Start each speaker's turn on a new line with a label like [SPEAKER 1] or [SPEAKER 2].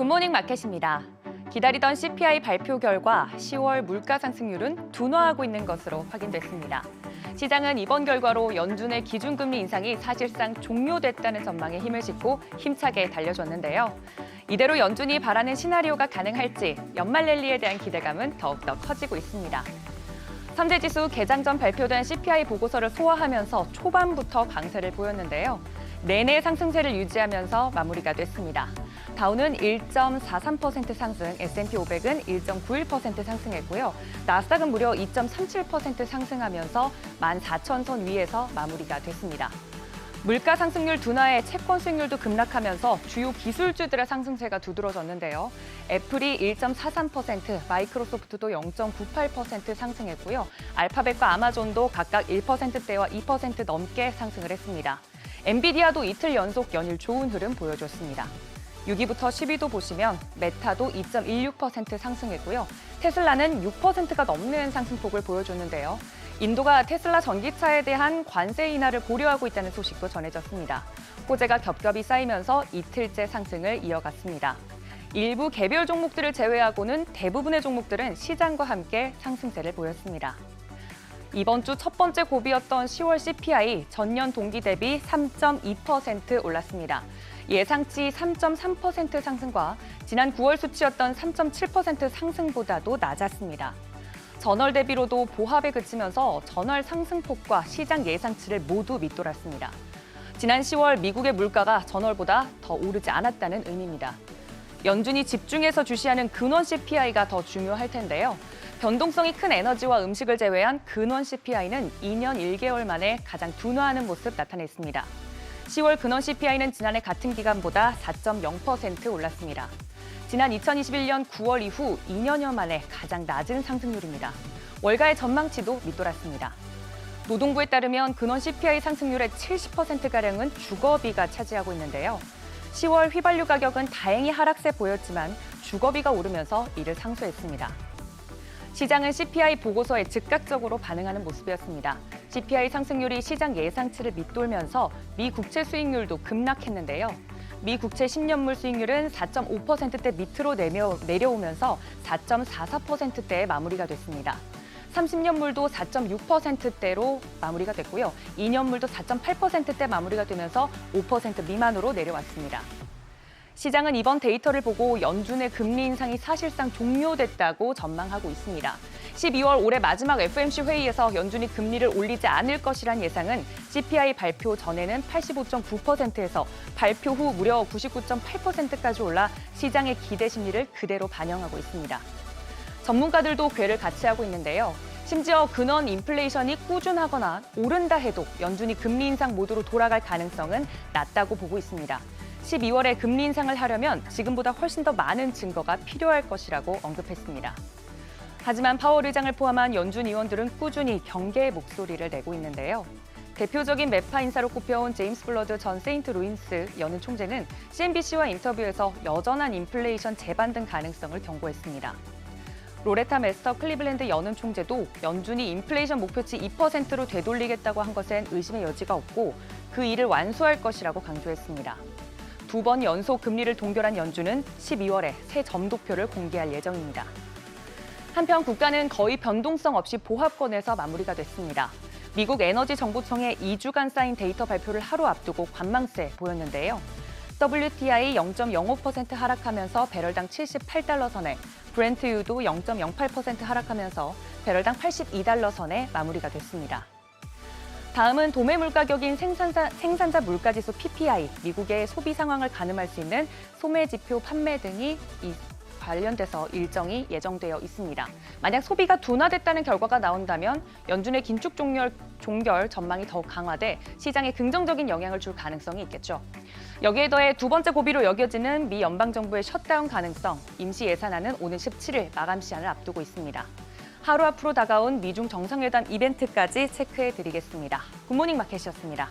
[SPEAKER 1] 굿모닝 마켓입니다. 기다리던 CPI 발표 결과 10월 물가 상승률은 둔화하고 있는 것으로 확인됐습니다. 시장은 이번 결과로 연준의 기준금리 인상이 사실상 종료됐다는 전망에 힘을 싣고 힘차게 달려줬는데요. 이대로 연준이 바라는 시나리오가 가능할지 연말 랠리에 대한 기대감은 더욱더 커지고 있습니다. 3대 지수 개장 전 발표된 CPI 보고서를 소화하면서 초반부터 강세를 보였는데요. 내내 상승세를 유지하면서 마무리가 됐습니다. 다우는 1.43% 상승, S&P 500은 1.91% 상승했고요. 나스닥은 무려 2.37% 상승하면서 14,000선 위에서 마무리가 됐습니다. 물가 상승률 둔화에 채권 수익률도 급락하면서 주요 기술주들의 상승세가 두드러졌는데요. 애플이 1.43%, 마이크로소프트도 0.98% 상승했고요. 알파벳과 아마존도 각각 1%대와 2% 넘게 상승을 했습니다. 엔비디아도 이틀 연속 연일 좋은 흐름 보여줬습니다. 6위부터 10위도 보시면 메타도 2.16% 상승했고요. 테슬라는 6%가 넘는 상승폭을 보여줬는데요. 인도가 테슬라 전기차에 대한 관세 인하를 고려하고 있다는 소식도 전해졌습니다. 호재가 겹겹이 쌓이면서 이틀째 상승을 이어갔습니다. 일부 개별 종목들을 제외하고는 대부분의 종목들은 시장과 함께 상승세를 보였습니다. 이번 주 첫 번째 고비였던 10월 CPI 전년 동기 대비 3.2% 올랐습니다. 예상치 3.3% 상승과 지난 9월 수치였던 3.7% 상승보다도 낮았습니다. 전월 대비로도 보합에 그치면서 전월 상승폭과 시장 예상치를 모두 밑돌았습니다. 지난 10월 미국의 물가가 전월보다 더 오르지 않았다는 의미입니다. 연준이 집중해서 주시하는 근원 CPI가 더 중요할 텐데요. 변동성이 큰 에너지와 음식을 제외한 근원 CPI는 2년 1개월 만에 가장 둔화하는 모습 나타냈습니다. 10월 근원 CPI는 지난해 같은 기간보다 4.0% 올랐습니다. 지난 2021년 9월 이후 2년여 만에 가장 낮은 상승률입니다. 월가의 전망치도 밑돌았습니다. 노동부에 따르면 근원 CPI 상승률의 70%가량은 주거비가 차지하고 있는데요. 10월 휘발유 가격은 다행히 하락세 보였지만 주거비가 오르면서 이를 상쇄했습니다. 시장은 CPI 보고서에 즉각적으로 반응하는 모습이었습니다. CPI 상승률이 시장 예상치를 밑돌면서 미 국채 수익률도 급락했는데요. 미 국채 10년물 수익률은 4.5%대 밑으로 내려오면서 4.44%대에 마무리가 됐습니다. 30년물도 4.6%대로 마무리가 됐고요. 2년물도 4.8%대 마무리가 되면서 5% 미만으로 내려왔습니다. 시장은 이번 데이터를 보고 연준의 금리 인상이 사실상 종료됐다고 전망하고 있습니다. 12월 올해 마지막 FOMC 회의에서 연준이 금리를 올리지 않을 것이란 예상은 CPI 발표 전에는 85.9%에서 발표 후 무려 99.8%까지 올라 시장의 기대 심리를 그대로 반영하고 있습니다. 전문가들도 궤를 같이 하고 있는데요. 심지어 근원 인플레이션이 꾸준하거나 오른다 해도 연준이 금리 인상 모드로 돌아갈 가능성은 낮다고 보고 있습니다. 12월에 금리 인상을 하려면 지금보다 훨씬 더 많은 증거가 필요할 것이라고 언급했습니다. 하지만 파월 의장을 포함한 연준 의원들은 꾸준히 경계의 목소리를 내고 있는데요. 대표적인 매파 인사로 꼽혀온 제임스 블러드 전 세인트루이스 연은 총재는 CNBC와 인터뷰에서 여전한 인플레이션 재반등 가능성을 경고했습니다. 로레타 메스터 클리블랜드 연은 총재도 연준이 인플레이션 목표치 2%로 되돌리겠다고 한 것엔 의심의 여지가 없고 그 일을 완수할 것이라고 강조했습니다. 2번 연속 금리를 동결한 연준은 12월에 새 점도표를 공개할 예정입니다. 한편 국가는 거의 변동성 없이 보합권에서 마무리가 됐습니다. 미국 에너지정보청의 2주간 쌓인 데이터 발표를 하루 앞두고 관망세 보였는데요. WTI 0.05% 하락하면서 배럴당 78달러 선에, 브렌트유도 0.08% 하락하면서 배럴당 82달러 선에 마무리가 됐습니다. 다음은 도매물 가격인 생산자 물가지수 PPI, 미국의 소비 상황을 가늠할 수 있는 소매지표 판매 등이 관련돼서 일정이 예정되어 있습니다. 만약 소비가 둔화됐다는 결과가 나온다면 연준의 긴축 종결 전망이 더욱 강화돼 시장에 긍정적인 영향을 줄 가능성이 있겠죠. 여기에 더해 두 번째 고비로 여겨지는 미 연방정부의 셧다운 가능성, 임시 예산안은 오는 17일 마감 시한을 앞두고 있습니다. 하루 앞으로 다가온 미중 정상회담 이벤트까지 체크해드리겠습니다. 굿모닝 마켓이었습니다.